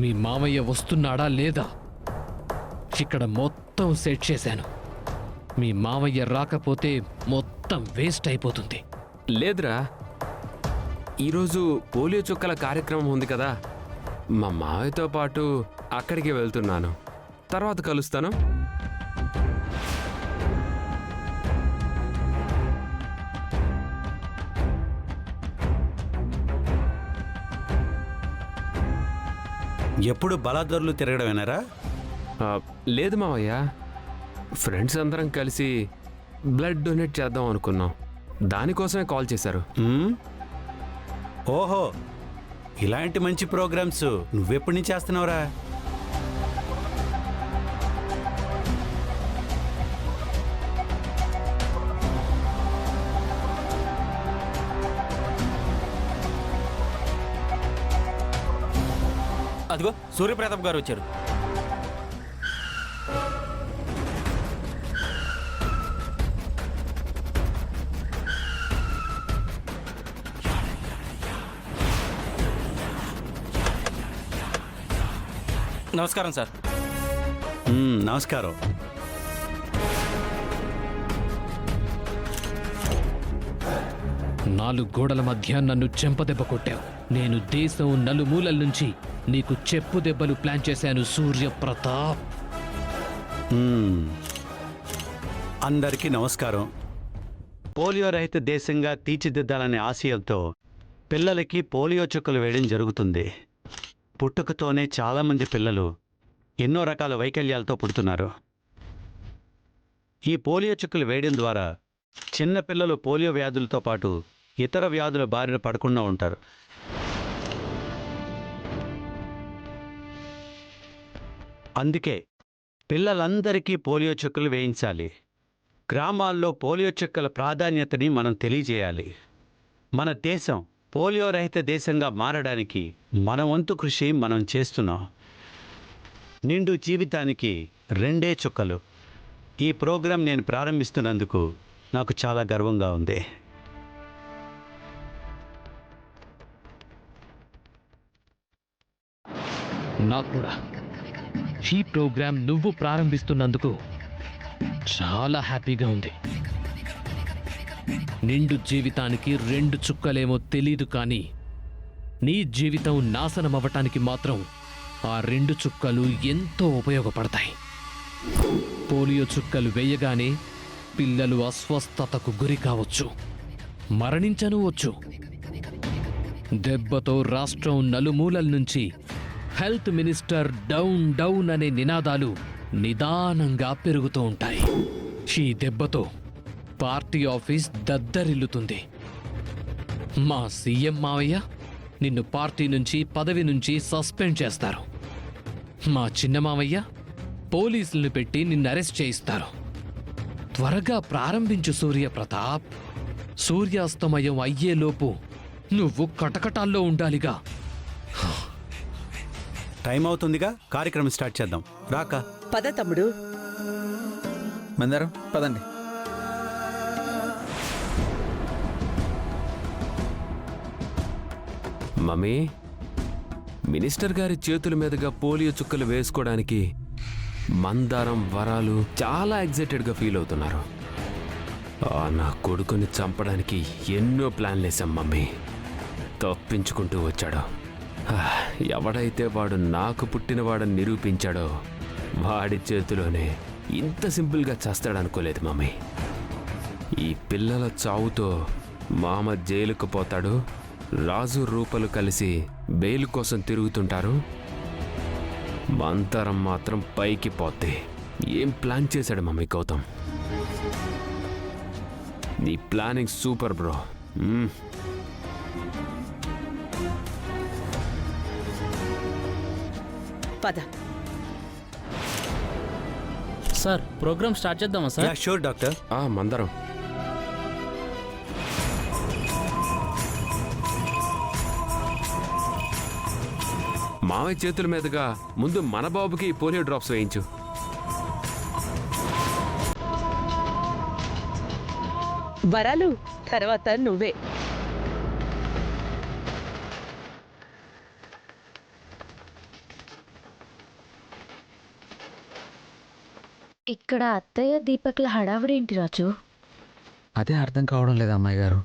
మీ మామయ్య వస్తున్నాడా లేదా? ఇక్కడ మొత్తం సెట్ చేశాను. మీ మామయ్య రాకపోతే మొత్తం వేస్ట్ అయిపోతుంది. లేదురా, ఈరోజు పోలియో చుక్కల కార్యక్రమం ఉంది కదా, మా మావయ్యతో పాటు అక్కడికి వెళ్తున్నాను. తర్వాత కలుస్తాను. ఎప్పుడు బలాదొరలు తిరగడమేనారా? లేదు మావయ్య, ఫ్రెండ్స్ అందరం కలిసి బ్లడ్ డొనేట్ చేద్దాం అనుకున్నాం. దానికోసమే కాల్ చేశారు. ఓహో, ఇలాంటి మంచి ప్రోగ్రామ్స్ నువ్వెప్పటి నుంచి చేస్తున్నావురా? అదిగో సూర్యప్రతాప్ గారు వచ్చారు. నమస్కారం సార్. నమస్కారం. నాలుగు గోడల మధ్య నన్ను చెంపదెబ్బ కొట్టావు. నేను దేశం నలుమూలల నుంచి నీకు చెప్పు దెబ్బలు ప్లాన్ చేశాను సూర్యప్రతాప్. అందరికీ నమస్కారం. పోలియో రహిత దేశంగా తీర్చిదిద్దాలనే ఆశయంతో పిల్లలకి పోలియో చుక్కలు వేయడం జరుగుతుంది. పుట్టుకతోనే చాలామంది పిల్లలు ఎన్నో రకాల వైకల్యాలతో పుడుతున్నారు. ఈ పోలియో చుక్కలు వేయడం ద్వారా చిన్న పిల్లలు పోలియో వ్యాధులతో పాటు ఇతర వ్యాధుల బారిన పడకుండా ఉంటారు. అందుకే పిల్లలందరికీ పోలియో చుక్కలు వేయించాలి. గ్రామాల్లో పోలియో చుక్కల ప్రాధాన్యతని మనం తెలియజేయాలి. మన దేశం పోలియో రహిత దేశంగా మారడానికి మన వంతు కృషి మనం చేస్తున్నాం. నిండు జీవితానికి 2 చుక్కలు. ఈ ప్రోగ్రాం నేను ప్రారంభిస్తున్నందుకు నాకు చాలా గర్వంగా ఉంది. నాకు కూడా ఈ ప్రోగ్రాం నువ్వు ప్రారంభిస్తున్నందుకు చాలా హ్యాపీగా ఉంది. నిండు జీవితానికి 2 చుక్కలేమో తెలీదు, కానీ నీ జీవితం నాశనం అవ్వటానికి మాత్రం ఆ 2 చుక్కలు ఎంతో ఉపయోగపడతాయి. పోలియో చుక్కలు వేయగానే పిల్లలు అస్వస్థతకు గురి కావచ్చు, మరణించనూవచ్చు. దెబ్బతో రాష్ట్రం నలుమూలల నుంచి హెల్త్ మినిస్టర్ డౌన్ డౌన్ అనే నినాదాలు నిదానంగా పెరుగుతూ ఉంటాయి. ఈ దెబ్బతో పార్టీ ఆఫీస్ దద్దరిల్లుతుంది. మా సీఎం మావయ్య నిన్ను పార్టీ నుంచి, పదవి నుంచి సస్పెండ్ చేస్తారు. మా చిన్న మావయ్య పోలీసులను పెట్టి నిన్ను అరెస్ట్ చేయిస్తారు. త్వరగా ప్రారంభించు సూర్యప్రతాప్. సూర్యాస్తమయం అయ్యేలోపు నువ్వు కటకటాల్లో ఉండాలిగా. టైం అవుతుందిగా, కార్యక్రమం స్టార్ట్ చేద్దాం. రాక పద తమ్ముడు. మందారం పదండి. మమ్మీ, మినిస్టర్ గారి చేతుల మీదుగా పోలియో చుక్కలు వేసుకోవడానికి మందారం, వరాలు చాలా ఎగ్జైటెడ్గా ఫీల్ అవుతున్నారు. నా కొడుకుని చంపడానికి ఎన్నో ప్లాన్లు వేసాం మమ్మీ. తప్పించుకుంటూ వచ్చాడు. ఎవడైతే వాడు నాకు పుట్టినవాడని నిరూపించాడో వాడి చేతిలోనే ఇంత సింపుల్గా చేస్తాడనుకోలేదు మమ్మీ. ఈ పిల్లల చావుతో మామ జైలుకు పోతాడు, రాజు రూపలు కలిసి బెయిల్ కోసం తిరుగుతుంటారు. మంతరం మాత్రం పైకి పోతే ఏం ప్లాన్ చేశాడు మమ్మీ గౌతమ్. నీ ప్లానింగ్ సూపర్ బ్రో. పద. సార్, ప్రోగ్రామ్ స్టార్ట్ చేద్దామా సార్? Sure doctor. మందరం మావయ్య చేతుల మీదుగా ముందు మన బాబుకి పోలియో డ్రాప్స్ వేయించు. వరాలు తర్వాత నువ్వే. ఇక్కడ అత్తయ్య దీపక్ల హడావిడేంటి రాజు? అదే అర్థం కావడం లేదు అమ్మాయి గారు.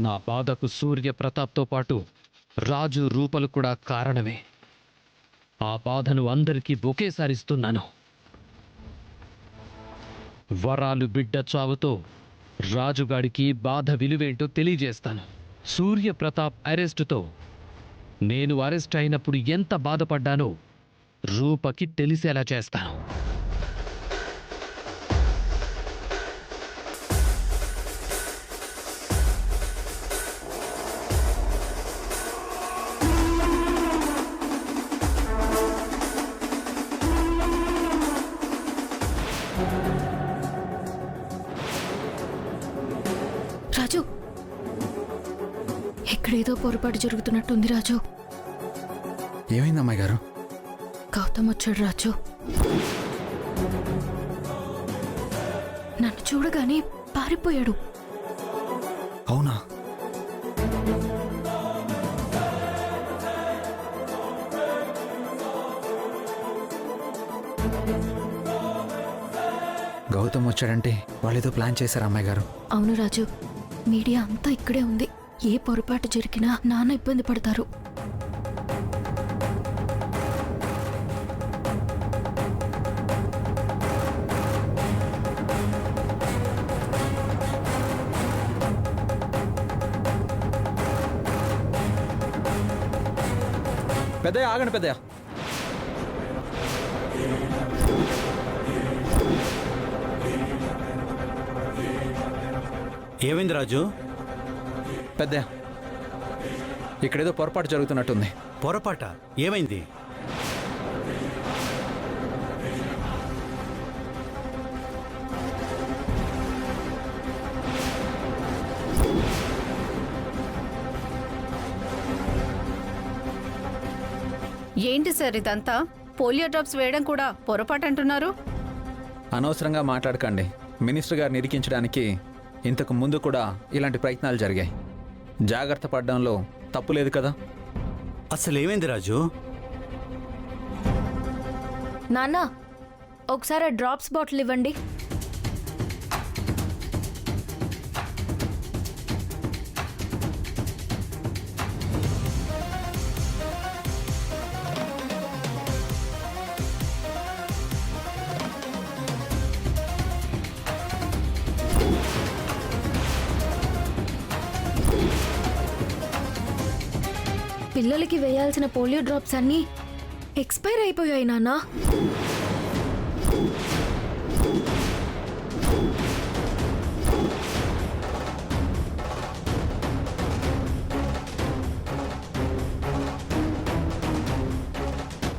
నా బాధకు సూర్యప్రతాప్తో పాటు రాజు రూపలు కూడా కారణమే. ఆ బాధను అందరికీ ఒకేసారిస్తున్నాను. వరాలు బిడ్డ చావుతో రాజుగాడికి బాధ విలువేంటో తెలియజేస్తాను. సూర్యప్రతాప్ అరెస్టుతో నేను అరెస్ట్ అయినప్పుడు ఎంత బాధపడ్డానో రూపకి తెలిసేలా చేస్తాను. రాజు, ఎక్కడేదో పొరపాటు జరుగుతున్నట్టుంది రాజు. ఏమైంది అమ్మాయి గారు? గౌతమ్ వచ్చాడు రాజు. నన్ను చూడగానే పారిపోయాడు. అవునా? గౌతమ్ వచ్చాడంటే వాళ్ళేదో ప్లాన్ చేశారు అమ్మాయి గారు. అవును రాజు, మీడియా అంతా ఇక్కడే ఉంది. ఏ పొరపాటు జరిగినా నాన్న ఇబ్బంది పడతారు. పెద్దయ్య ఆగండి పెద్దయ్య. ఏమైంది రాజు? పెద్దయ్య, ఇక్కడేదో పొరపాటు జరుగుతున్నట్టుంది. పొరపాట? ఏమైంది? ఏంటి సార్ ఇదంతా? పోలియో డ్రాప్స్ వేయడం కూడా పొరపాటు అంటున్నారు. అనవసరంగా మాట్లాడకండి. మినిస్టర్ గారిని ఇరికించడానికి ఇంతకు ముందు కూడా ఇలాంటి ప్రయత్నాలు జరిగాయి. జాగ్రత్త పడడంలో తప్పు లేదు కదా. అసలు ఏమైంది రాజు? నాన్న, ఒకసారి డ్రాప్స్ బాటిల్ ఇవ్వండి. పిల్లలకి వేయాల్సిన పోలియో డ్రాప్స్ అన్నీ ఎక్స్పైర్ అయిపోయాయి నాన్న.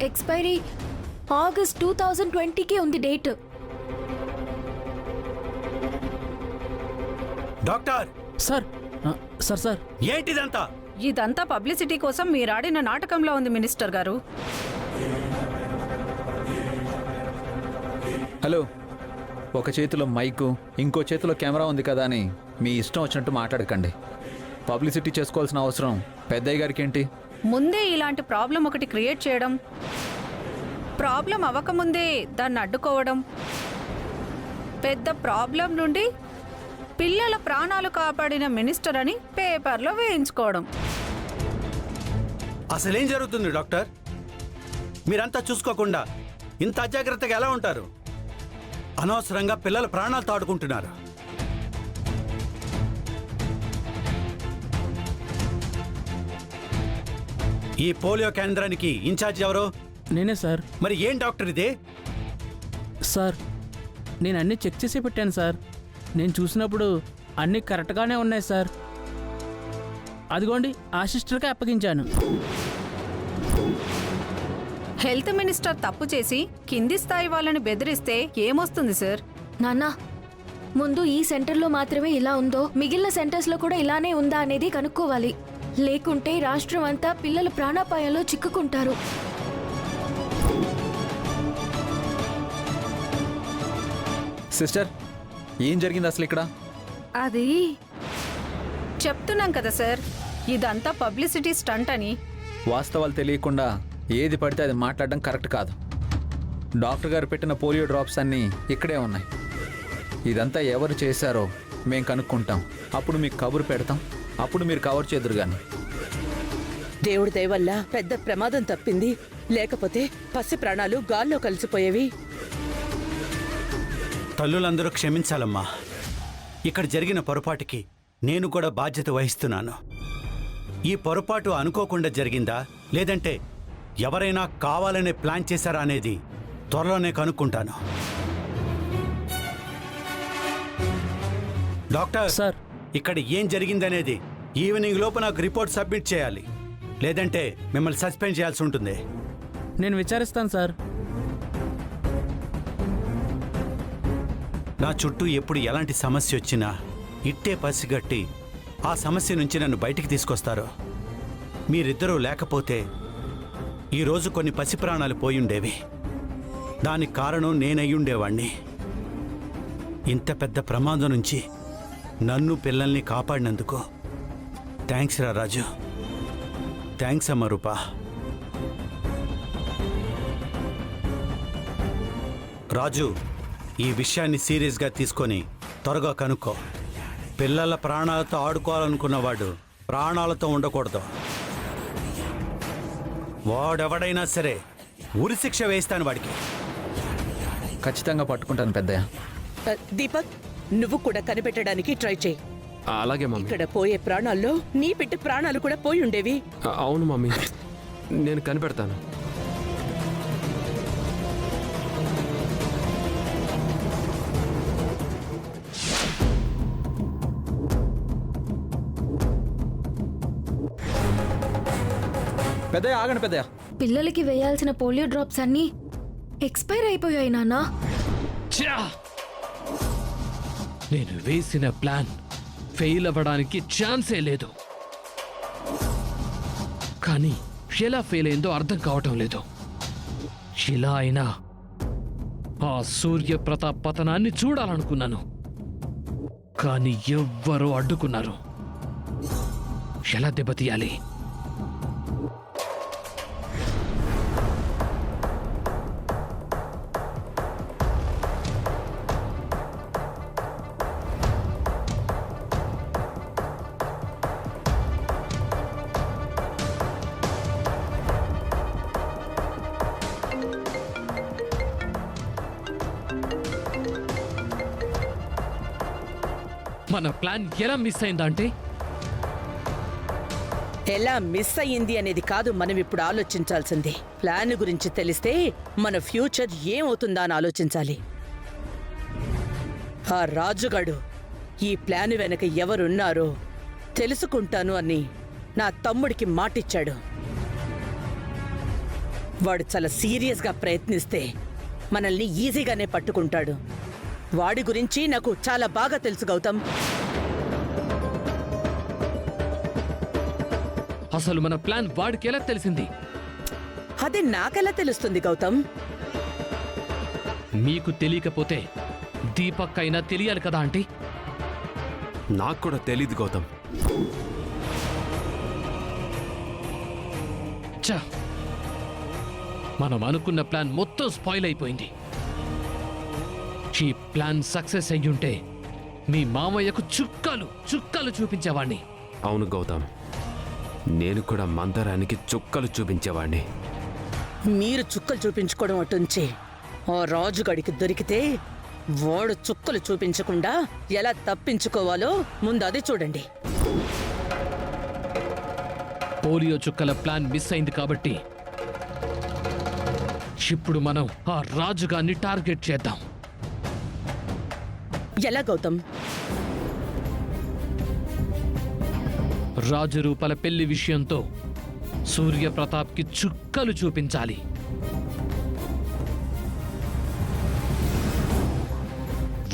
ఎక్స్పైరీ ఆగస్ట్ 2020కి ఉంది date. Doctor! Sir sir sir ఏంటిదంతా? ఇదంతా పబ్లిసిటీ కోసం మీరాడిన నాటకంలో ఉంది మినిస్టర్ గారు. హలో, ఒక చేతిలో మైకు ఇంకో చేతిలో కెమెరా ఉంది కదా అని మీ ఇష్టం వచ్చినట్టు మాట్లాడకండి. పబ్లిసిటీ చేసుకోవాల్సిన అవసరం పెద్దయ్య గారికి ఏంటి? ముందే ఇలాంటి ప్రాబ్లం ఒకటి క్రియేట్ చేయడం, ప్రాబ్లం అవ్వకముందే దాన్ని అడ్డుకోవడం, పెద్ద ప్రాబ్లం నుండి పిల్లల ప్రాణాలు కాపాడిన మినిస్టర్ అని పేపర్లో వేయించుకోవడం. అసలేం జరుగుతుంది డాక్టర్? మీరంతా చూసుకోకుండా ఇంత అజాగ్రత్తగా ఎలా ఉంటారు? అనవసరంగా పిల్లల ప్రాణాలు తాడుకుంటున్నారు. ఈ పోలియో కేంద్రానికి ఇన్ఛార్జ్ ఎవరు? నేనే సార్. మరి ఏం డాక్టర్ ఇదే? సార్, నేను అన్నీ చెక్ చేసి పెట్టాను సార్. నేను చూసినప్పుడు అన్నీ కరెక్ట్గానే ఉన్నాయి సార్. అదిగోండి, ఆ సిస్టర్కే అప్పగించాను. హెల్త్ మినిస్టర్ తప్పు చేసి కింది స్థాయి వాళ్ళని బెదిరిస్తే ఏమొస్తుంది సార్? నాన్న, ముందు ఈ సెంటర్లో మాత్రమే ఇలా ఉందో మిగిలిన సెంటర్స్లో కూడా ఇలానే ఉందా అనేది కనుక్కోవాలి. లేకుంటే రాష్ట్రం అంతా పిల్లల ప్రాణాపాయంలో చిక్కుకుంటారు. సిస్టర్, ఏం జరిగింది అసలు ఇక్కడ? అది చెప్తున్నాం కదా సార్, ఇదంతా పబ్లిసిటీ స్టంట్ అని. వాస్తవాలు తెలియకుండా ఏది పడితే అది మాట్లాడడం కరెక్ట్ కాదు. డాక్టర్ గారు పెట్టిన పోలియో డ్రాప్స్ అన్నీ ఇక్కడే ఉన్నాయి. ఇదంతా ఎవరు చేశారో మేం కనుక్కుంటాం. అప్పుడు మీకు కబురు పెడతాం. అప్పుడు మీరు కవర్ చేదురు కానీ. దేవుడి దయ వల్ల పెద్ద ప్రమాదం తప్పింది, లేకపోతే పసి ప్రాణాలు గాల్లో కలిసిపోయేవి. తల్లులందరూ క్షమించాలమ్మా. ఇక్కడ జరిగిన పొరపాటుకి నేను కూడా బాధ్యత వహిస్తున్నాను. ఈ పొరపాటు అనుకోకుండా జరిగిందా, లేదంటే ఎవరైనా కావాలనే ప్లాన్ చేశారా అనేది త్వరలోనే కనుక్కుంటాను. Doctor sir. ఇక్కడ ఏం జరిగిందనేది ఈవినింగ్ లోపు నాకు రిపోర్ట్ సబ్మిట్ చేయాలి, లేదంటే మిమ్మల్ని సస్పెండ్ చేయాల్సి ఉంటుంది. నేను విచారిస్తాను సార్. నా చుట్టూ ఎప్పుడు ఎలాంటి సమస్య వచ్చినా ఇట్టే పసిగట్టి ఆ సమస్య నుంచి నన్ను బయటికి తీసుకొస్తారు. మీరిద్దరూ లేకపోతే ఈరోజు కొన్ని పసి ప్రాణాలు పోయుండేవి. దానికి కారణం నేనయ్యుండేవాణ్ణి. ఇంత పెద్ద ప్రమాదం నుంచి నన్ను పిల్లల్ని కాపాడినందుకు థ్యాంక్స్ రా రాజు. థ్యాంక్స్ అమ్మ రూపా. రాజు, ఈ విషయాన్ని సీరియస్గా తీసుకొని త్వరగా కనుక్కో. పిల్లల ప్రాణాలతో ఆడుకోవాలనుకున్నవాడు ప్రాణాలతో ఉండకూడదు. వాడెవడైనా సరే ఉరిశిక్ష వేస్తాను వాడికి. ఖచ్చితంగా పట్టుకుంటాను పెద్దయ్య. దీపక్, నువ్వు కూడా కనిపెట్టడానికి ట్రై చేయి. అలాగే మమ్మీ. ఇక్కడ పోయే ప్రాణాల్లో నీ బిడ్డ ప్రాణాలు కూడా పోయి ఉండేవి. అవును మమ్మీ, నేను కనిపెడతాను. పెద్దయ్య ఆగండి పెద్దయ్య. పిల్లలకి వేయాల్సిన పోలియో డ్రాప్స్ అన్నీ ఎక్స్పైర్ అయిపోయాయి నాన్నా. ఛా! నేను వేసిన ప్లాన్ ఫెయిల్ అవ్వడానికి ఛాన్సే లేదు. కానీ ఎలా ఫెయిల్ అయిందో అర్థం కావటం లేదు. ఇలా అయినా ఆ సూర్యప్రతాప్ పతనాన్ని చూడాలనుకున్నాను, కానీ ఎవ్వరూ అడ్డుకున్నారు. ఎలా దెబ్బతీయాలి? మన ప్లాన్ ఎలా మిస్ అయిందంటే, ఎలా మిస్ అయ్యింది అనేది కాదు మనం ఇప్పుడు ఆలోచించాల్సింది. ప్లాన్ గురించి తెలిస్తే మన ఫ్యూచర్ ఏమవుతుందా అని ఆలోచించాలి. ఆ రాజుగాడు ఈ ప్లాన్ వెనక ఎవరున్నారో తెలుసుకుంటాను అని నా తమ్ముడికి మాటిచ్చాడు. వాడు చాలా సీరియస్గా ప్రయత్నిస్తే మనల్ని ఈజీగానే పట్టుకుంటాడు. వాడి గురించి నాకు చాలా బాగా తెలుసు గౌతమ్. అసలు మన ప్లాన్ వాడికి ఎలా తెలిసింది? అది నాకెలా తెలుస్తుంది గౌతమ్? మీకు తెలియకపోతే దీపక్ అయినా తెలియాలి కదా ఆంటీ. నాకు కూడా తెలీదు గౌతమ్. ఛా! మనం అనుకున్న ప్లాన్ మొత్తం స్పాయిల్ అయిపోయింది. ఈ ప్లాన్ సక్సెస్ అయ్యుంటే మీ మామయ్యకు చుక్కలు చుక్కలు చూపించేవాణ్ణి. అవును గౌతమ్, నేను కూడా మందరానికి చుక్కలు చూపించేవాణ్ణి. మీరు చుక్కలు చూపించుకోవడం అటుంచి ఆ రాజుగాడికి దొరికితే వాడు చుక్కలు చూపించకుండా ఎలా తప్పించుకోవాలో ముందు అది చూడండి. పోలియో చుక్కల ప్లాన్ మిస్ అయింది కాబట్టి ఇప్పుడు మనం ఆ రాజుగాన్ని టార్గెట్ చేద్దాం. ఎలా గౌతమ్? రాజు రూపల పెళ్లి విషయంతో సూర్యప్రతాప్కి చుక్కలు చూపించాలి.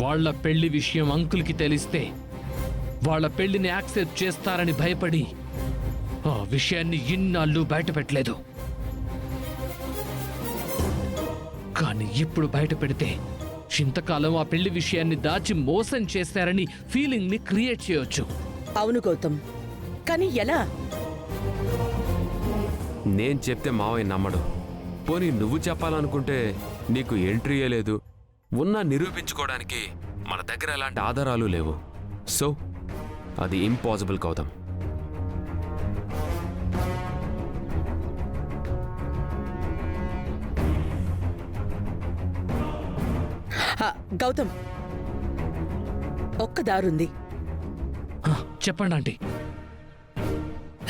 వాళ్ళ పెళ్లి విషయం అంకుల్కి తెలిస్తే వాళ్ళ పెళ్లిని యాక్సెప్ట్ చేస్తారని భయపడి ఆ విషయాన్ని ఇన్నాళ్ళు బయటపెట్టలేదు. కానీ ఇప్పుడు బయట పెడితే ఇంతకాలం ఆ పెళ్లి విషయాన్ని దాచి మోసం చేశారని ఫీలింగ్ ని క్రియేట్ చేయొచ్చు. అవును గౌతమ్, కానీ ఎలా? నేను చెప్తే మావయ్య నమ్మడు. పోనీ నువ్వు చెప్పాలనుకుంటే నీకు ఎంట్రీయే లేదు, ఉన్నా నిరూపించుకోవడానికి మన దగ్గర ఎలాంటి ఆధారాలు లేవు. సో అది ఇంపాసిబుల్ గౌతమ్. గౌతమ్, ఒక్క దారుంది. చెప్పండి ఆంటీ.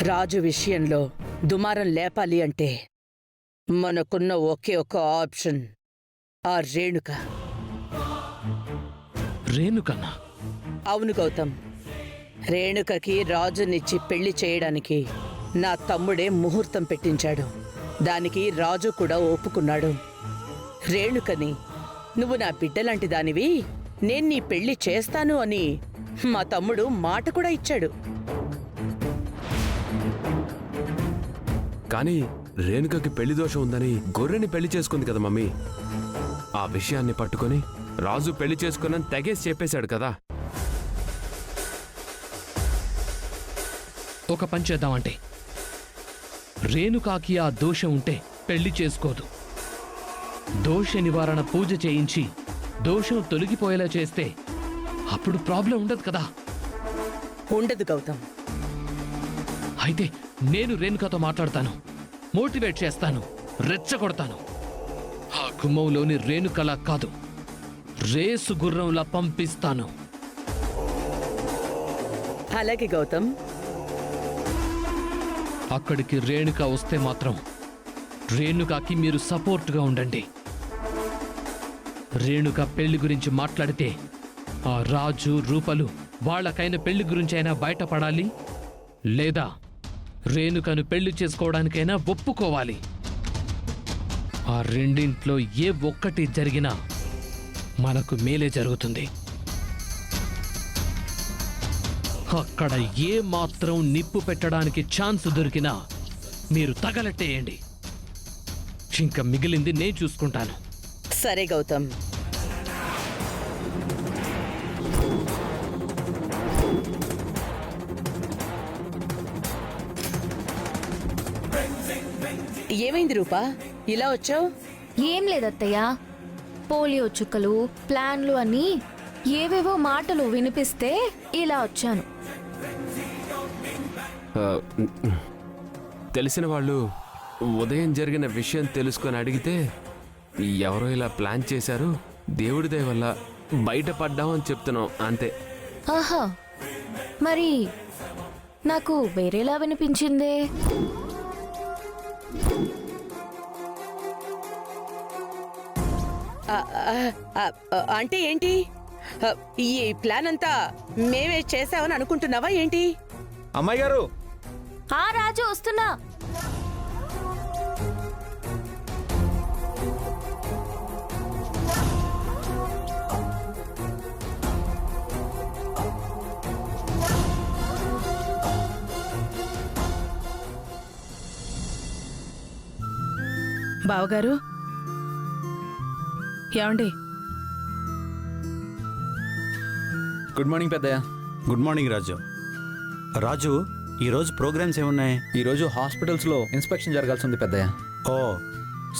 రాజు విషయంలో దుమారం లేపాలి అంటే మనకున్న ఒకే ఒక ఆప్షన్ ఆ రేణుక. రేణుకన్నా? అవును గౌతమ్, రేణుకకి రాజునిచ్చి పెళ్లి చేయడానికి నా తమ్ముడే ముహూర్తం పెట్టించాడు. దానికి రాజు కూడా ఒప్పుకున్నాడు. రేణుకని నువ్వు నా బిడ్డలాంటి దానివి, నేను నీ పెళ్లి చేస్తాను అని మా తమ్ముడు మాట కూడా ఇచ్చాడు. కానీ రేణుకకి పెళ్లి దోషం ఉందని గొర్రెని పెళ్లి చేసుకుంది కదా మమ్మీ. ఆ విషయాన్ని పట్టుకొని రాజు పెళ్లి చేసుకున్నని తెగేసి చెప్పేశాడు కదా. ఒక పని చేద్దామంటే, రేణుకాకి ఆ దోషం ఉంటే పెళ్లి చేసుకోదు. దోష నివారణ పూజ చేయించి దోషం తొలగిపోయేలా చేస్తే అప్పుడు ప్రాబ్లం ఉండదు కదా. ఉండదు గౌతమ్. అయితే నేను రేణుకతో మాట్లాడతాను, మోటివేట్ చేస్తాను, రెచ్చగొడతాను. ఆ గుమ్మంలోని రేణుకలా కాదు, రేసు గుర్రంలా పంపిస్తాను. అలాగే గౌతమ్. అక్కడికి రేణుక వస్తే మాత్రం రేణుకకి మీరు సపోర్ట్గా ఉండండి. రేణుక పెళ్లి గురించి మాట్లాడితే ఆ రాజు రూపలు వాళ్ళకైన పెళ్లి గురించి అయినా బయటపడాలి, లేదా రేణుకను పెళ్లి చేసుకోవడానికైనా ఒప్పుకోవాలి. ఆ రెండింట్లో ఏ ఒక్కటి జరిగినా మనకు మేలే జరుగుతుంది. అక్కడ ఏ మాత్రం నిప్పు పెట్టడానికి ఛాన్స్ దొరికినా మీరు తగలెట్టేయండి. ఇంకా మిగిలింది నేను చూసుకుంటాను. సరే గౌతమ్. ఏమైంది రూపా, ఇలా వచ్చావు? ఏం లేదత్తయ్య, పోలియో చుక్కలు, ప్లాన్లు అని ఏవేవో మాటలు వినిపిస్తే ఇలా వచ్చాను. ఆ, తెలిసిన వాళ్ళు ఉదయం జరిగిన విషయం తెలుసుకొని అడిగితే ఎవరో ఇలా ప్లాన్ చేశారు, దేవుడి దయ వల్ల బయటపడ్డామని చెప్తున్నాం అంతే. ఆహా, మరి నాకు వేరేలా వినిపించిందే. అంటే ఏంటి? ఈ ప్లాన్ అంతా మేమే చేసామని అనుకుంటున్నావా ఏంటి? అమ్మాయి గారు, ఆ రాజు వస్తున్నా. బావగారు, ఏమండి? గుడ్ మార్నింగ్ పెద్దయ్య. గుడ్ మార్నింగ్ రాజు. రాజు, ఈరోజు ప్రోగ్రామ్స్ ఏమున్నాయి? ఈరోజు హాస్పిటల్స్లో ఇన్స్పెక్షన్ జరగాల్సి ఉంది పెద్దయ్య. ఓ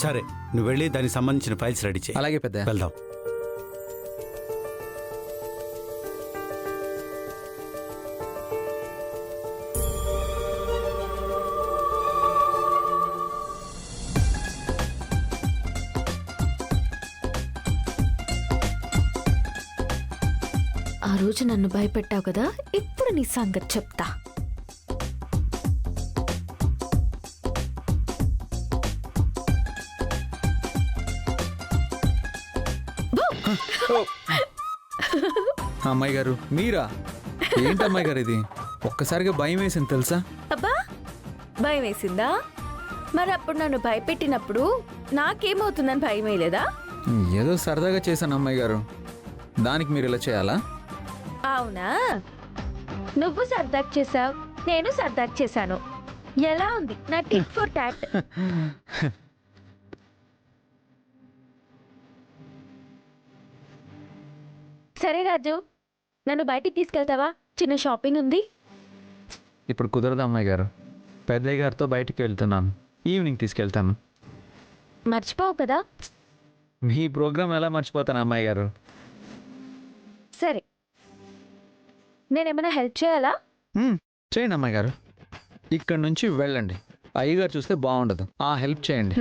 సరే, నువ్వు వెళ్ళి దానికి సంబంధించిన ఫైల్స్ రెడీ చేయి. అలాగే పెద్దయ్య. వెళ్దాం. ఆ రోజు నన్ను భయపెట్టావు కదా, ఇప్పుడు నీ సంగతి చెప్తా. అమ్మాయి గారు, మీరా? ఏంటి అమ్మాయి గారు ఇది? ఒక్కసారిగా భయం వేసింది తెలుసా? అబ్బా, భయం వేసిందా? మరి అప్పుడు నన్ను భయపెట్టినప్పుడు నాకేమవుతుందని భయం వేయలేదా? ఏదో సరదాగా చేశాను అమ్మాయి గారు, దానికి మీరు ఇలా చేయాలా? అవునా, నువ్వు సర్దాక్ చేసావు, నేను సర్దాక్ చేశాను. ఎలా ఉంది నా టిక్ ఫర్ టాట్? సరే రాజు, నన్ను బయటికి తీసుకెళ్తావా? చిన్న షాపింగ్ ఉంది. ఇప్పుడు కుదరదు అమ్మాయి గారు, పెద్దయ్య గారితో బయటికి వెళ్తున్నాను. ఈవినింగ్ తీసుకెళ్తాను. మర్చిపోవు కదా? మీ ప్రోగ్రామ్ ఎలా మర్చిపోతాను అమ్మాయి గారు? సరే, నేనేమైనా హెల్ప్ చేయాలా? చేయండి అమ్మాయి గారు. ఇక్కడ నుంచి వెళ్ళండి. అయ్యగారు చూస్తే బాగుండదు. హెల్ప్ చేయండి.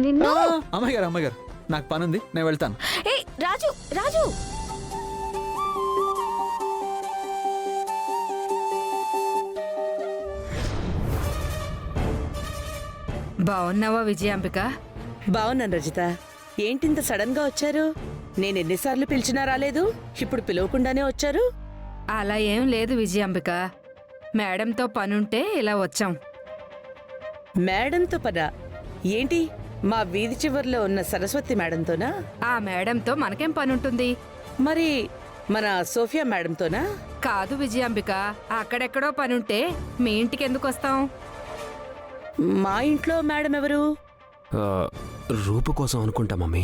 నిన్ను అమ్మాయి గారు నాకు పని ఉంది, నేను వెళ్తాను. ఏ రాజు, రాజు! బాగున్నావా విజయాంబిక? బావున్నాను రజిత. ఏంటింత సడన్ గా వచ్చారు? నేను ఎన్నిసార్లు పిలిచినా రాలేదు, ఇప్పుడు పిలవకుండానే వచ్చారు. అలా ఏం లేదు విజయాంబిక, మేడంతో పనుంటే ఇలా వచ్చాం. మేడంతో పనా? ఏంటి, మా వీధి చివర్లో ఉన్న సరస్వతి మేడంతోనా? ఆ మేడంతో మనకేం పనుంటుంది? మరి మన సోఫియా మేడంతోనా? కాదు విజయాంబిక, అక్కడెక్కడో పనుంటే మీ ఇంటికి ఎందుకు వస్తాం? మా ఇంట్లో మేడం ఎవరు? రూపు కోసం అనుకుంటా మమ్మీ.